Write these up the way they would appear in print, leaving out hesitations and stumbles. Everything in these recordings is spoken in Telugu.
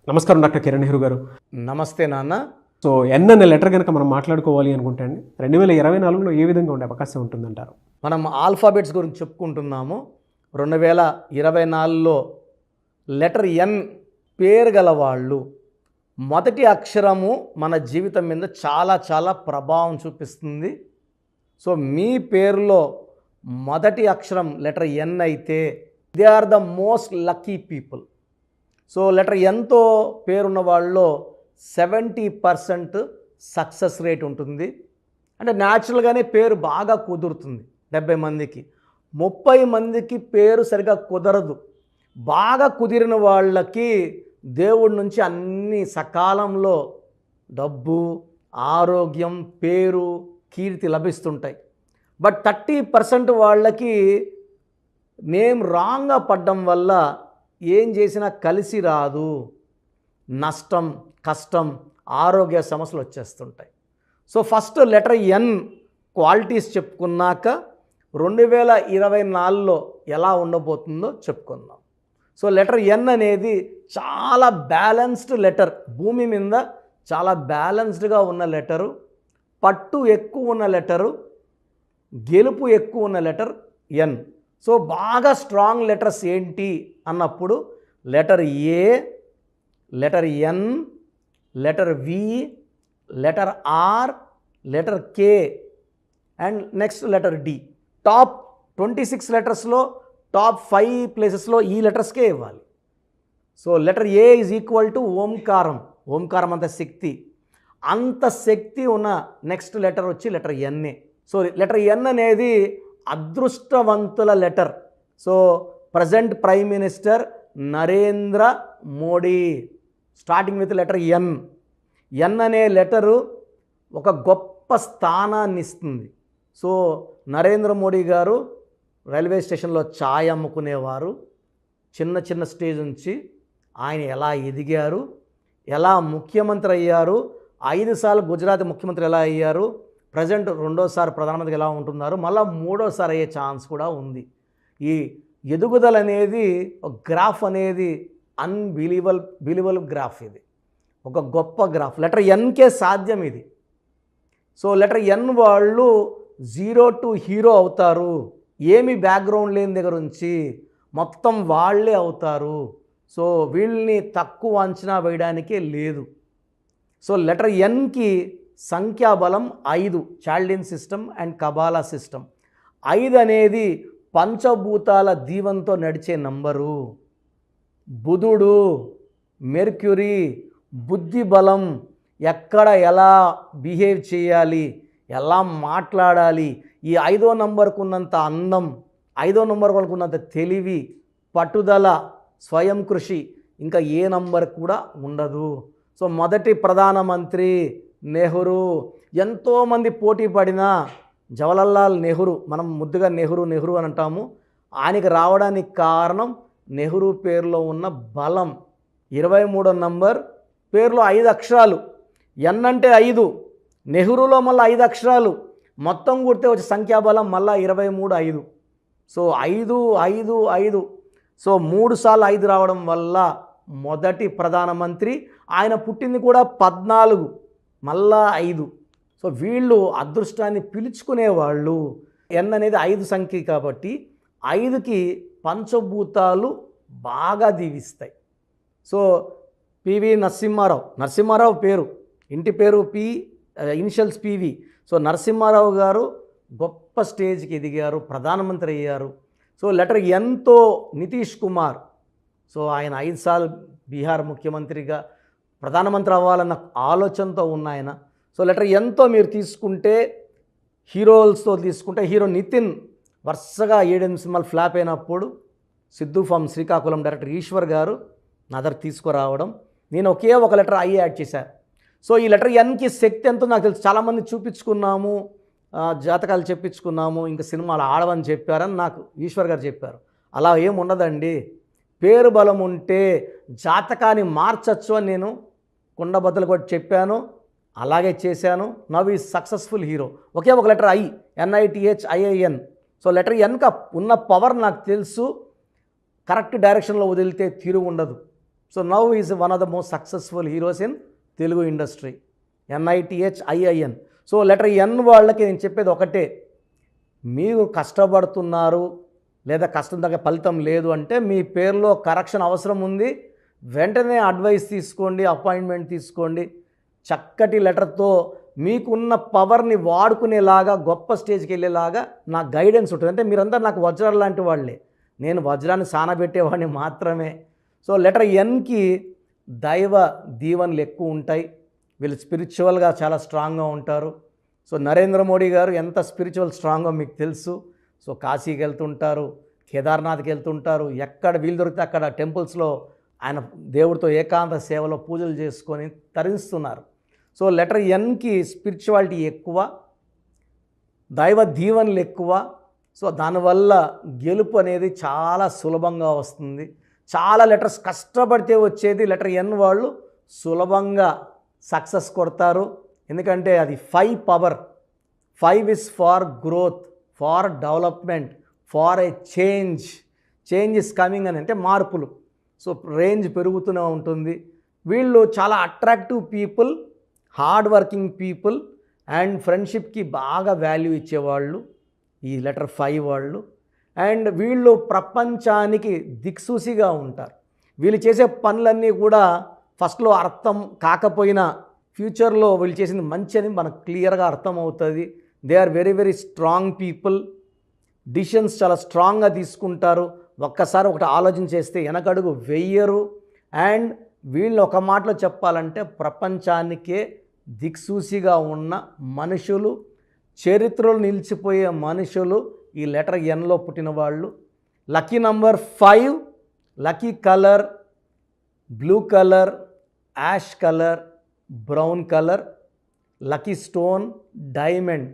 నమస్కారం డాక్టర్ కిరణ్ నెహ్రూ గారు. నమస్తే నాన్న. సో ఎన్ అనే లెటర్ కనుక మనం మాట్లాడుకోవాలి అనుకుంటే అండి 2024లో ఏ విధంగా ఉండే అవకాశం ఉంటుందంటారు? మనం ఆల్ఫాబెట్స్ గురించి చెప్పుకుంటున్నాము. 2024లో లెటర్ ఎన్ పేరు గల వాళ్ళు మొదటి అక్షరము మన జీవితం మీద చాలా ప్రభావం చూపిస్తుంది. సో మీ పేరులో మొదటి అక్షరం లెటర్ ఎన్ అయితే they are the most lucky people. So letter ఎన్తో పేరున్న వాళ్ళలో 70% సక్సెస్ రేట్ ఉంటుంది. అంటే న్యాచురల్గానే పేరు బాగా కుదురుతుంది. 70 మందికి 30 మందికి పేరు సరిగా కుదరదు. బాగా కుదిరిన వాళ్ళకి దేవుడి నుంచి అన్ని సకాలంలో డబ్బు, ఆరోగ్యం, పేరు, కీర్తి లభిస్తుంటాయి. బట్ 30% వాళ్ళకి నేమ్ రాంగ్గా పడ్డం వల్ల ఏం చేసినా కలిసి రాదు. నష్టం, కష్టం, ఆరోగ్య సమస్యలు వచ్చేస్తుంటాయి. So first letter N qualities చెప్పుకున్నాక 2024లో ఎలా ఉండబోతుందో చెప్పుకుందాం. సో లెటర్ ఎన్ అనేది చాలా బ్యాలెన్స్డ్ లెటర్. భూమి మీద చాలా బ్యాలెన్స్డ్గా ఉన్న లెటరు, పట్టు ఎక్కువ ఉన్న లెటరు, గెలుపు ఎక్కువ ఉన్న లెటర్ ఎన్. సో బాగా స్ట్రాంగ్ లెటర్స్ ఏంటి అన్నప్పుడు letter A, letter N, letter V, letter R, letter K and next letter D. Top 26 లెటర్స్లో టాప్ 5 ప్లేసెస్లో ఈ లెటర్స్కే ఇవ్వాలి. So letter A is equal to ఓంకారం. ఓంకారం అంత శక్తి, అంత శక్తి ఉన్న నెక్స్ట్ లెటర్ వచ్చి letter N. So letter N అనేది అదృష్టవంతుల letter. So present prime minister Narendra Modi starting with letter N. ఎన్ అనే లెటరు ఒక గొప్ప స్థానాన్ని ఇస్తుంది. సో నరేంద్ర మోడీ గారు రైల్వే స్టేషన్లో ఛాయ్ అమ్ముకునేవారు. చిన్న స్టేజ్ నుంచి ఆయన ఎలా ఎదిగారు, ఎలా ముఖ్యమంత్రి అయ్యారు, 5 సార్లు గుజరాత్ ముఖ్యమంత్రి ఎలా అయ్యారు, ప్రజెంట్ 2వ సారి ప్రధానమంత్రి ఎలా ఉంటున్నారు, మళ్ళీ 3వ సారి అయ్యే ఛాన్స్ కూడా ఉంది. ఈ ఎదుగుదల అనేది ఒక గ్రాఫ్ అనేది బిలీవబుల్ గ్రాఫ్. ఇది ఒక గొప్ప గ్రాఫ్. లెటర్ ఎన్కే సాధ్యం ఇది. సో లెటర్ ఎన్ వాళ్ళు 0 to హీరో అవుతారు. ఏమి బ్యాక్గ్రౌండ్ లేని దగ్గర నుంచి మొత్తం వాళ్ళే అవుతారు. సో వీళ్ళని తక్కువ అంచనా వేయడానికే లేదు. సో లెటర్ ఎన్కి సంఖ్యాబలం 5, Chaldean system and Kabbalah system. 5 అనేది పంచభూతాల దీవంతో నడిచే నంబరు. బుధుడు, మెర్క్యూరీ, బుద్ధి బలం, ఎక్కడ ఎలా బిహేవ్ చేయాలి, ఎలా మాట్లాడాలి, ఈ 5వ నంబర్కు ఉన్నంత అందం, 5వ నంబర్ వాళ్ళకు ఉన్నంత తెలివి, పట్టుదల, స్వయం కృషి ఇంకా ఏ నంబర్ కూడా ఉండదు. సో మొదటి ప్రధానమంత్రి నెహ్రూ. ఎంతోమంది పోటీ పడినా జవహర్లాల్ నెహ్రూ, మనం ముద్దుగా నెహ్రూ అని అంటాము, ఆయనకి రావడానికి కారణం నెహ్రూ పేరులో ఉన్న బలం. 23వ నంబర్ పేరులో 5 అక్షరాలు. ఎన్ అంటే 5, నెహ్రూలో మళ్ళీ 5 అక్షరాలు, మొత్తం కూడితే వచ్చే సంఖ్యాబలం మళ్ళీ 23, 5. సో 5, 5, 5. సో 3 సార్లు 5 రావడం వల్ల మొదటి ప్రధానమంత్రి. ఆయన పుట్టింది కూడా 14, మళ్ళా 5. సో వీళ్ళు అదృష్టాన్ని పిలుచుకునేవాళ్ళు. ఎన్ అనేది 5 సంఖ్య కాబట్టి 5కి పంచభూతాలు బాగా దీవిస్తాయి. సో పివి నరసింహారావు పేరు, ఇంటి పేరు P, initials PV. So Narasimha Rao గారు గొప్ప స్టేజ్కి ఎదిగారు, ప్రధానమంత్రి అయ్యారు. సో లెటర్ ఎన్తో నితీష్ కుమార్. సో ఆయన 5 సార్లు బీహార్ ముఖ్యమంత్రిగా ప్రధానమంత్రి అవ్వాలన్న ఆలోచనతో ఉన్న ఆయన. సో లెటర్ ఎన్తో మీరు తీసుకుంటే హీరోస్తో తీసుకుంటే హీరో నితిన్ వరుసగా 7 సినిమాలు ఫ్లాప్ అయినప్పుడు సిద్ధు ఫ్రమ్ శ్రీకాకుళం డైరెక్టర్ ఈశ్వర్ గారు నా దగ్గర తీసుకురావడం, నేను ఒకే ఒక లెటర్ ఐ యాడ్ చేశాను. సో ఈ లెటర్ ఎన్కి శక్తి ఎంతో నాకు తెలుసు. చాలామంది చూపించుకున్నాము, జాతకాలు చెప్పించుకున్నాము, ఇంకా సినిమాలు ఆడవని చెప్పారని నాకు ఈశ్వర్ గారు చెప్పారు. అలా ఏం ఉండదండి. పేరు బలం ఉంటే జాతకాన్ని మార్చచ్చు అని నేను కుండబద్దలు కూడా చెప్పాను, అలాగే చేశాను. Now is successful hero. ఒకే ఒక letter I, NITHIIN. So letter ఎన్క ఉన్న పవర్ నాకు తెలుసు. కరెక్ట్ డైరెక్షన్లో వదిలితే తిరుగు ఉండదు. So now is one of the most successful heroes in Telugu industry. NITHIIN. So letter N వాళ్ళకి నేను చెప్పేది ఒకటే, మీరు కష్టపడుతున్నారు లేదా కష్టం తగ్గ ఫలితం లేదు అంటే మీ పేరులో కరెక్షన్ అవసరం ఉంది. వెంటనే అడ్వైస్ తీసుకోండి, అపాయింట్మెంట్ తీసుకోండి. చక్కటి లెటర్తో మీకున్న పవర్ని వాడుకునేలాగా గొప్ప స్టేజ్కి వెళ్ళేలాగా నా గైడెన్స్ ఉంటుంది. అంటే మీరందరూ నాకు వజ్రాలు లాంటి వాళ్ళే, నేను వజ్రాన్ని సానబెట్టేవాడిని మాత్రమే. సో లెటర్ Nకి దైవ దీవెనలు ఎక్కువ ఉంటాయి. వీళ్ళు స్పిరిచువల్గా చాలా స్ట్రాంగ్గా ఉంటారు. సో నరేంద్ర మోడీ గారు ఎంత స్పిరిచువల్ స్ట్రాంగో మీకు తెలుసు. సో కాశీకి వెళ్తుంటారు, కేదార్నాథ్కి వెళ్తుంటారు, ఎక్కడ వీలు దొరికితే అక్కడ టెంపుల్స్లో ఆయన దేవుడితో ఏకాంత సేవలో పూజలు చేసుకొని తరిస్తున్నారు. సో లెటర్ Nకి స్పిరిచువాలిటీ ఎక్కువ, దైవ దీవెనలు ఎక్కువ. సో దానివల్ల గెలుపు అనేది చాలా సులభంగా వస్తుంది. చాలా లెటర్స్ కష్టపడితే వచ్చేది లెటర్ N వాళ్ళు సులభంగా సక్సెస్ కొడతారు. ఎందుకంటే అది 5 power. 5 is for growth, for development, for a change. Change is coming అని అంటే మార్పులు. సో రేంజ్ పెరుగుతూనే ఉంటుంది. వీళ్ళు చాలా attractive people, hard working people and ఫ్రెండ్షిప్కి బాగా వాల్యూ ఇచ్చేవాళ్ళు ఈ లెటర్ 5 వాళ్ళు. అండ్ వీళ్ళు ప్రపంచానికి దిక్సూసిగా ఉంటారు. వీళ్ళు చేసే పనులన్నీ కూడా ఫస్ట్లో అర్థం కాకపోయినా ఫ్యూచర్లో వీళ్ళు చేసింది మంచి అని మనకు క్లియర్గా అర్థమవుతుంది. They are very very strong people. Decisions చాలా స్ట్రాంగ్గా తీసుకుంటారు. ఒక్కసారి ఒకటి ఆలోచన చేస్తే వెనకడుగు వెయ్యరు. అండ్ వీళ్ళు ఒక మాటలో చెప్పాలంటే ప్రపంచానికే దిక్సూసిగా ఉన్న మనుషులు, చరిత్రలో నిలిచిపోయే మనుషులు ఈ లెటర్ Nలో పుట్టిన వాళ్ళు. Lucky number 5, lucky colour blue colour, ash colour, brown colour. Lucky stone diamond,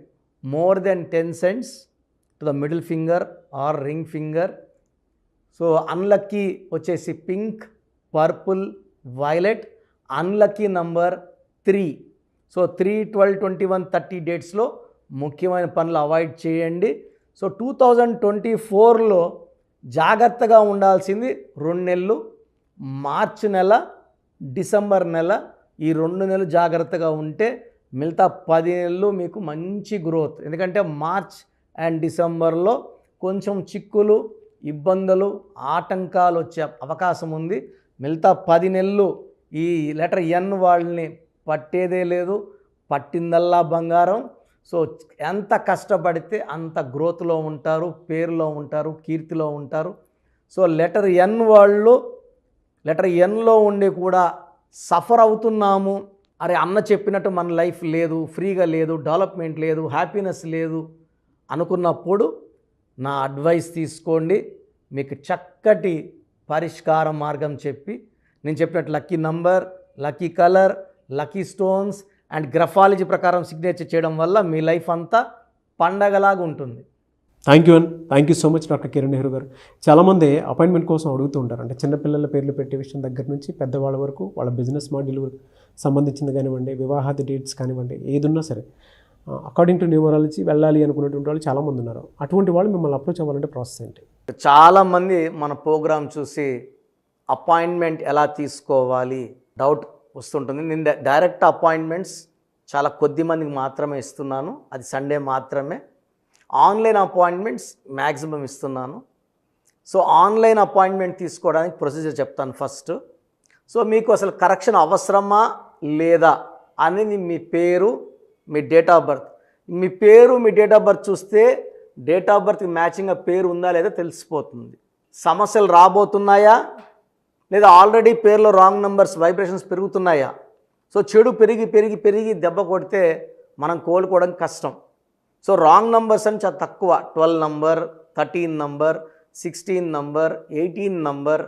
more than 10 cents to the middle finger or ring finger. So unlucky వచ్చేసి pink, purple, violet. Unlucky number 3. So 3, 12, 21, 30 డేట్స్లో ముఖ్యమైన పనులు అవాయిడ్ చేయండి. సో 2024లో జాగ్రత్తగా ఉండాల్సింది 2 నెలలు, మార్చి నెల, డిసెంబర్ నెల. ఈ 2 నెలలు జాగ్రత్తగా ఉంటే మిగతా 10 నెలలు మీకు మంచి గ్రోత్. ఎందుకంటే మార్చ్ అండ్ డిసెంబర్లో కొంచెం చిక్కులు, ఇబ్బందులు, ఆటంకాలు వచ్చే అవకాశం ఉంది. మిగతా 10 నెలలు ఈ లెటర్ N వాళ్ళని పట్టేదే లేదు, పట్టిందల్లా బంగారం. సో ఎంత కష్టపడితే అంత గ్రోత్లో ఉంటారు, పేరులో ఉంటారు, కీర్తిలో ఉంటారు. సో లెటర్ N వాళ్ళు లెటర్ Nలో ఉండి కూడా సఫర్ అవుతున్నాము, అరే అన్న చెప్పినట్టు మన లైఫ్ లేదు, ఫ్రీగా లేదు, డెవలప్మెంట్ లేదు, హ్యాపీనెస్ లేదు అనుకున్నప్పుడు నా అడ్వైస్ తీసుకోండి. మీకు చక్కటి పరిష్కార మార్గం చెప్పి నేను చెప్పినట్టు lucky number, lucky colour, lucky stones and graphology ప్రకారం సిగ్నేచర్ చేయడం వల్ల మీ లైఫ్ అంతా పండగలాగా ఉంటుంది. Thank you so much doctor Kiran Nehru గారు. చాలామంది అపాయింట్మెంట్ కోసం అడుగుతూ ఉంటారు. అంటే చిన్నపిల్లల పేర్లు పెట్టే విషయం దగ్గర నుంచి పెద్దవాళ్ళ వరకు వాళ్ళ బిజినెస్ మాడ్యూల్ సంబంధించింది కానివ్వండి, వివాహాది డేట్స్ కానివ్వండి, ఏదున్నా సరే అకార్డింగ్ టు న్యూమరాలజీ వెళ్ళాలి అనుకునేటువంటి వాళ్ళు చాలామంది ఉన్నారు. అటువంటి వాళ్ళు మిమ్మల్ని అప్రోచ్ అవ్వాలంటే ప్రాసెస్ ఏంటి? చాలామంది మన ప్రోగ్రామ్ చూసి అపాయింట్మెంట్ ఎలా తీసుకోవాలి డౌట్ వస్తుంటుంది. నేను డైరెక్ట్ అపాయింట్మెంట్స్ చాలా కొద్ది మందికి మాత్రమే ఇస్తున్నాను, అది సండే మాత్రమే. ఆన్లైన్ అపాయింట్మెంట్స్ మ్యాక్సిమం ఇస్తున్నాను. సో ఆన్లైన్ అపాయింట్మెంట్ తీసుకోవడానికి ప్రొసీజర్ చెప్తాను ఫస్ట్. సో మీకు అసలు కరెక్షన్ అవసరమా లేదా అనేది మీ పేరు, మీ డేట్ ఆఫ్ బర్త్. మీ పేరు, మీ డేట్ ఆఫ్ బర్త్ చూస్తే డేట్ ఆఫ్ బర్త్కి మ్యాచింగ్గా పేరు ఉందా లేదా తెలిసిపోతుంది. సమస్యలు రాబోతున్నాయా లేదా ఆల్రెడీ పేరులో రాంగ్ నెంబర్స్ వైబ్రేషన్స్ పెరుగుతున్నాయా? సో చెడు పెరిగి పెరిగి పెరిగి దెబ్బ కొడితే మనం కోలుకోవడం కష్టం. సో రాంగ్ నంబర్స్ అని చాలా తక్కువ. 12 number, 13 number, 16 number, 18 number,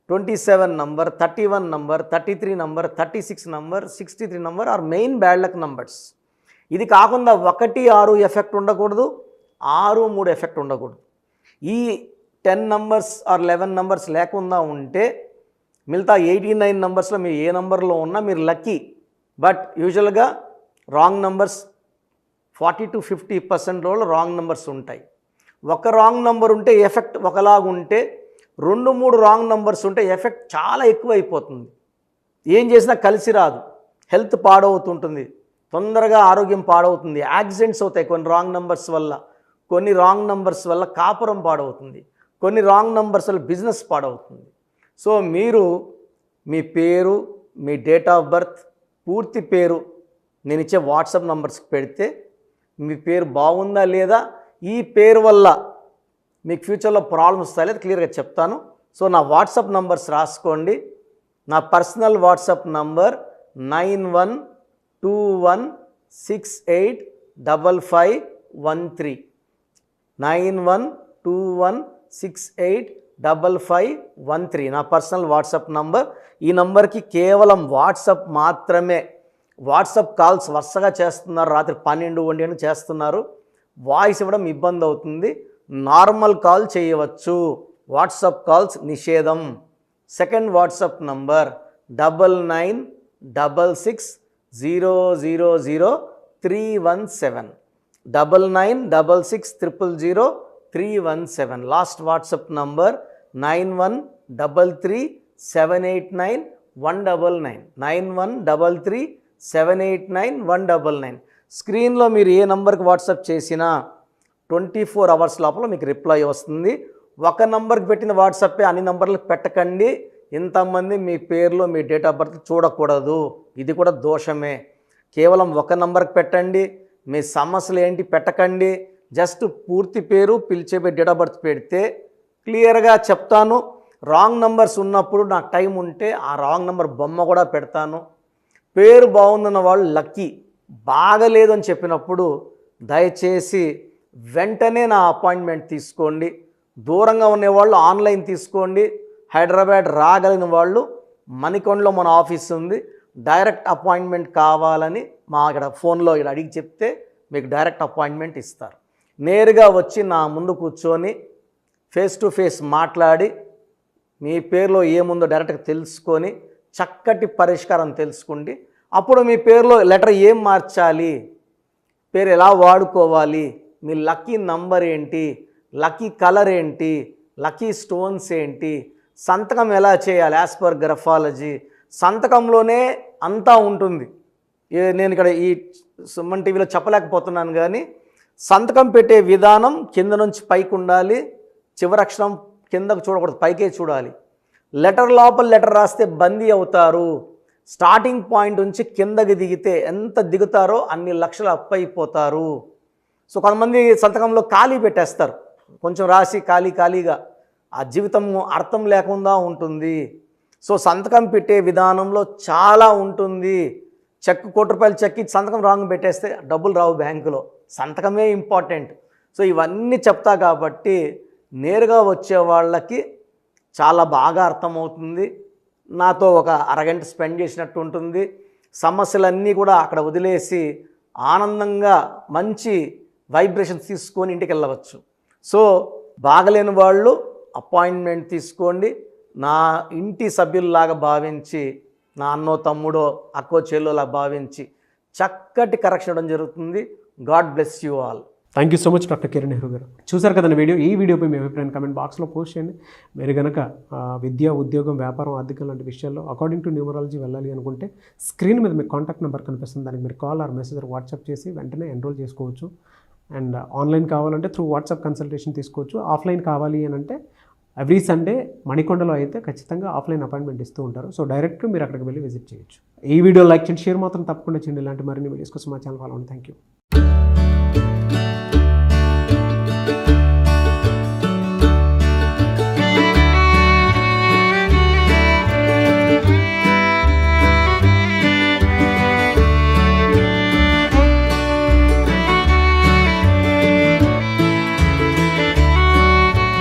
27 number, 31 number, 33 number, 36 number, 63 number are main bad luck numbers. ఇది కాకుండా 1, 6 ఎఫెక్ట్ ఉండకూడదు, 6, 3 ఎఫెక్ట్ ఉండకూడదు. ఈ 10 నంబర్స్ ఆర్ 11 నంబర్స్ లేకుండా ఉంటే మిగతా 89 నంబర్స్లో మీరు ఏ నంబర్లో ఉన్నా మీరు లక్కీ. బట్ యూజువల్గా wrong numbers 40 to 50% wrong numbers ఉంటాయి. ఒక రాంగ్ నెంబర్ ఉంటే ఎఫెక్ట్ ఒకలాగా ఉంటే 2-3 రాంగ్ నంబర్స్ ఉంటే ఎఫెక్ట్ చాలా ఎక్కువ అయిపోతుంది. ఏం చేసినా కలిసి రాదు, హెల్త్ పాడవుతుంటుంది, తొందరగా ఆరోగ్యం పాడవుతుంది, యాక్సిడెంట్స్ అవుతాయి కొన్ని రాంగ్ నంబర్స్ వల్ల, కొన్ని రాంగ్ నంబర్స్ వల్ల కాపురం పాడవుతుంది, కొన్ని రాంగ్ నంబర్స్ వల్ల బిజినెస్ పాడవుతుంది. సో మీరు మీ పేరు, మీ డేట్ ఆఫ్ బర్త్, పూర్తి పేరు నేను ఇచ్చే వాట్సాప్ నంబర్స్కి పెడితే మీ పేరు బాగుందా లేదా, ఈ పేరు వల్ల మీకు ఫ్యూచర్లో ప్రాబ్లమ్స్ వస్తాయి లేదా క్లియర్గా చెప్తాను. సో నా వాట్సాప్ నంబర్స్ రాసుకోండి. నా పర్సనల్ వాట్సాప్ నంబర్ 9121685513 9121685513 నా పర్సనల్ వాట్సాప్ నంబర్. ఈ నంబర్కి కేవలం వాట్సాప్ మాత్రమే. వాట్సాప్ కాల్స్ వరుసగా చేస్తున్నారు, రాత్రి 12-1 చేస్తున్నారు, వాయిస్ ఇవ్వడం ఇబ్బంది అవుతుంది. నార్మల్ కాల్ చేయవచ్చు, వాట్సాప్ కాల్స్ నిషేధం. Second WhatsApp number 9966000317 9966000317. Last WhatsApp number 9133789199 9133789199. స్క్రీన్లో మీరు ఏ నంబర్కి వాట్సాప్ చేసినా 24 అవర్స్ లోపల మీకు రిప్లై వస్తుంది. ఒక నంబర్కి పెట్టిన వాట్సాపే అన్ని నంబర్లకు పెట్టకండి. ఇంతమంది మీ పేర్లు, మీ డేట్ ఆఫ్ బర్త్ చూడకూడదు, ఇది కూడా దోషమే. కేవలం ఒక నంబర్కి పెట్టండి. మీ సమస్యలు ఏంటి పెట్టకండి. జస్ట్ పూర్తి పేరు, పిలిచే డేట్ ఆఫ్ బర్త్ పెడితే క్లియర్గా చెప్తాను. రాంగ్ నంబర్స్ ఉన్నప్పుడు నాకు టైం ఉంటే ఆ రాంగ్ నంబర్ బొమ్మ కూడా పెడతాను. పేరు బాగుందన్న వాళ్ళు లక్కీ, బాగలేదు అని చెప్పినప్పుడు దయచేసి వెంటనే నా అపాయింట్మెంట్ తీసుకోండి. దూరంగా ఉండేవాళ్ళు ఆన్లైన్ తీసుకోండి. హైదరాబాద్ రాగలిగిన వాళ్ళు మణికొండలో మన ఆఫీస్ ఉంది. డైరెక్ట్ అపాయింట్మెంట్ కావాలని మా ఇక్కడ ఫోన్లో ఇక్కడ అడిగి చెప్తే మీకు డైరెక్ట్ అపాయింట్మెంట్ ఇస్తారు. నేరుగా వచ్చి నా ముందు కూర్చొని ఫేస్ టు ఫేస్ మాట్లాడి మీ పేరులో ఏముందో డైరెక్ట్గా తెలుసుకొని చక్కటి పరిష్కారం తెలుసుకోండి. అప్పుడు మీ పేరులో లెటర్ ఏం మార్చాలి, పేరు ఎలా వాడుకోవాలి, మీ లక్కీ నంబర్ ఏంటి, లక్కీ కలర్ ఏంటి, లక్కీ స్టోన్స్ ఏంటి, సంతకం ఎలా చేయాలి యాజ్ పర్ గ్రఫాలజీ, సంతకంలోనే అంతా ఉంటుంది. నేను ఇక్కడ ఈ సుమన్ టీవీలో చెప్పలేకపోతున్నాను కానీ సంతకం పెట్టే విధానం కింద నుంచి పైకి ఉండాలి, చివరి అక్షరం కిందకు చూడకూడదు, పైకే చూడాలి. లెటర్ లోపల లెటర్ రాస్తే బందీ అవుతారు. స్టార్టింగ్ పాయింట్ నుంచి కిందకి దిగితే ఎంత దిగుతారో అన్ని లక్షలు అప్పైపోతారు. సో కొంతమంది సంతకంలో ఖాళీ పెట్టేస్తారు, కొంచెం రాసి ఖాళీగా ఆ జీవితం అర్థం లేకుండా ఉంటుంది. సో సంతకం పెట్టే విధానంలో చాలా ఉంటుంది. చెక్ ₹1 చెక్ ఇచ్చి సంతకం రాంగ్ పెట్టేస్తే డబ్బులు రావు బ్యాంకులో, సంతకమే ఇంపార్టెంట్. సో ఇవన్నీ చెప్తా కాబట్టి నేరుగా వచ్చే వాళ్ళకి చాలా బాగా అర్థమవుతుంది. నాతో ఒక అరగంట స్పెండ్ చేసినట్టు ఉంటుంది. సమస్యలన్నీ కూడా అక్కడ వదిలేసి ఆనందంగా మంచి వైబ్రేషన్స్ తీసుకొని ఇంటికి వెళ్ళవచ్చు. సో బాగలేని వాళ్ళు అపాయింట్మెంట్ తీసుకోండి. నా ఇంటి సభ్యుల్లాగా భావించి, నా అన్నో తమ్ముడో అక్కో చెల్లోలా భావించి చక్కటి కరెక్షన్ ఇవ్వడం జరుగుతుంది. God bless you all. Thank you so much doctor Kiran Nehru గారు. చూసారు కదండి వీడియో. ఈ వీడియోపై మీ అభిప్రాయాన్ని కమెంట్ బాక్స్లో పోస్ట్ చేయండి. మీరు కనుక విద్య, ఉద్యోగం, వ్యాపారం, ఆర్థికం లాంటి విషయాల్లో అకార్డింగ్ టు న్యూమరాలజీ వెళ్ళాలి అనుకుంటే స్క్రీన్ మీద మీకు కాంటాక్ట్ నెంబర్ కనిపిస్తుంది. దానికి మీరు కాల్ ఆర్ మెసేజ్ వాట్సాప్ చేసి వెంటనే ఎన్రోల్ చేసుకోవచ్చు. అండ్ ఆన్లైన్ కావాలంటే త్రూ వాట్సాప్ కన్సల్టేషన్ తీసుకోవచ్చు. ఆఫ్లైన్ కావాలి అని అంటే ఎవ్రీ సండే మణికొండలో అయితే ఖచ్చితంగా ఆఫ్లైన్ అపాయింట్మెంట్ ఇస్తూ ఉంటారు. సో డైరెక్ట్గా మీరు అక్కడికి వెళ్ళి విజిట్ చేయొచ్చు. ఈ వీడియో లైక్ చేయండి, షేర్ మాత్రం తప్పకుండా చేయండి. ఇలాంటి మరిన్ని వీడియోస్ కోసం మా ఛానల్ ఫాలో అవ్వండి. Thank you.